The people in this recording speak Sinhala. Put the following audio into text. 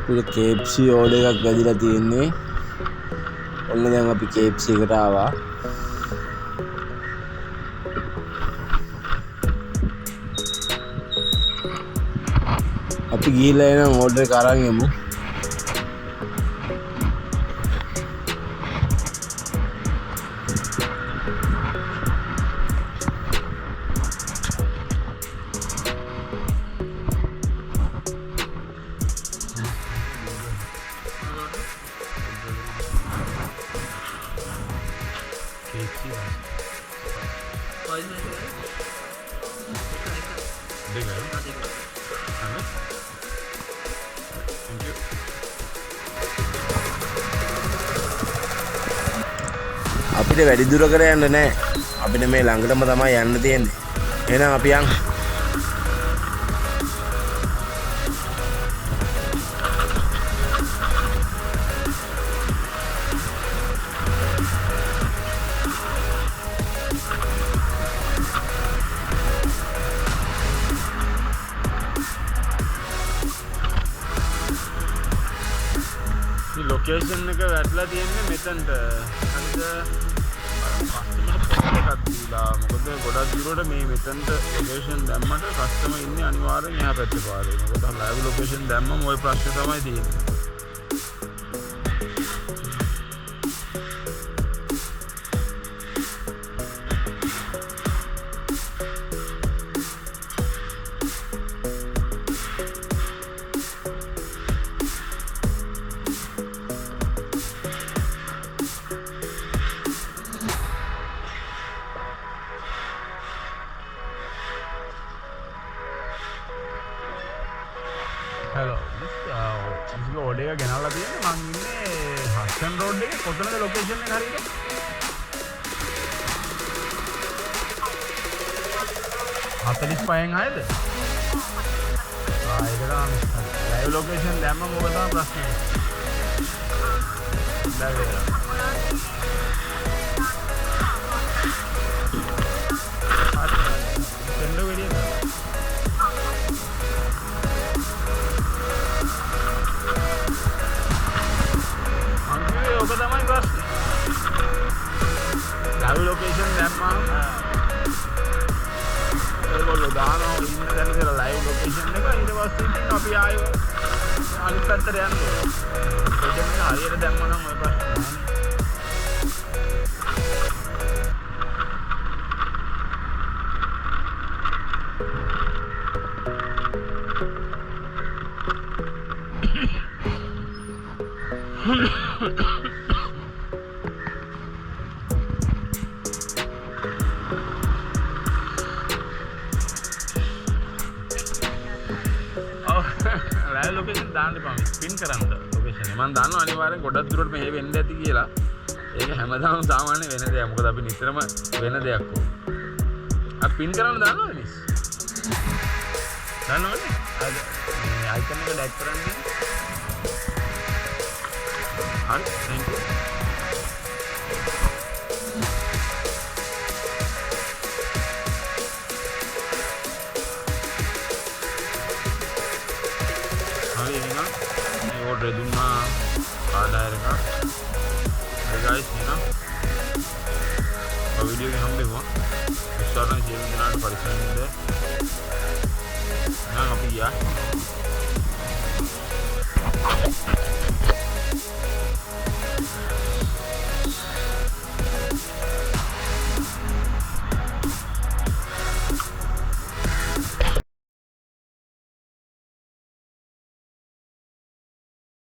අපිට KFC ඕඩර් එකක් වැදිලා තියෙන්නේ. ඔන්න දැන් අපි KFC එකට ආවා. අපි ගිහිල්ලා එන ඕඩර් එක අරන් යමු. අපිට වැඩි දුරකට යන්න නෑ. අපිට මේ ළඟටම තමයි යන්න තියෙන්නේ. එහෙනම් අපි යන්. ලොකේෂන් එක වැටලා තියෙන්නේ මෙතනට. හරිද? කස්ටමර් එකක් දීලා මොකද ගොඩක් දුරට මේ මෙතනට ලොකේෂන් දැම්මට කස්ටමර් ඉන්නේ අනිවාර්යෙන් එහා පැත්තේ පාරේ. මොකද ලයිව් ලොකේෂන් දැම්මම ওই ප්‍රශ්නේ තමයි තියෙන්නේ. Hello, this order එක ගෙනල්ලා තියෙන්නේ මං ඉන්නේ හස්ටන් රෝඩ් එකේ කොතනද ලොකේෂන් එක හරියට? 45න් ආයේද? ඒක තමයි ලයිව් ලොකේෂන් දැම්ම මොකද තමයි ප්‍රශ්නේ. ලයිව් ලොකේෂන් දැම්මම ඒගොල්ලෝ දානවා ඉන්න දැන කියලා ලයිව් ලොකේෂන් එක ඊට පස්සේ ඉතින් අපි ආයෙ අනිත් පැත්තට යන්න ඕනේ. ලොකේෂන් එක හරියට දැම්මම නම් ඔය ප්‍රශ්නේ නැහැ. ලොකේෂන් දාන්න එපා මේ ස්පින් කරන්න ලොකේෂන් එක. මම දන්නවා අනිවාර්යෙන් ගොඩක් දුරට මෙහෙ වෙන්න ඇති කියලා. ඒක හැමදාම සාමාන්‍ය වෙන දෙයක්. මොකද අපි නිතරම වෙන දෙයක් ඕන. අපි පින් කරන්න දන්නවද මිස්? දන්නවද? අද මේ අයිකන් එක ඩැක් කරන්න. හරි thank you. order දුන්නා ආඩායර එක. hey guys එහෙනම් ඔය වීඩියෝ එක හම්බෙමු. ඉස්සරහින් සියලු දෙනාට පරිස්සම් වෙන්න. නම් අපි ගියා.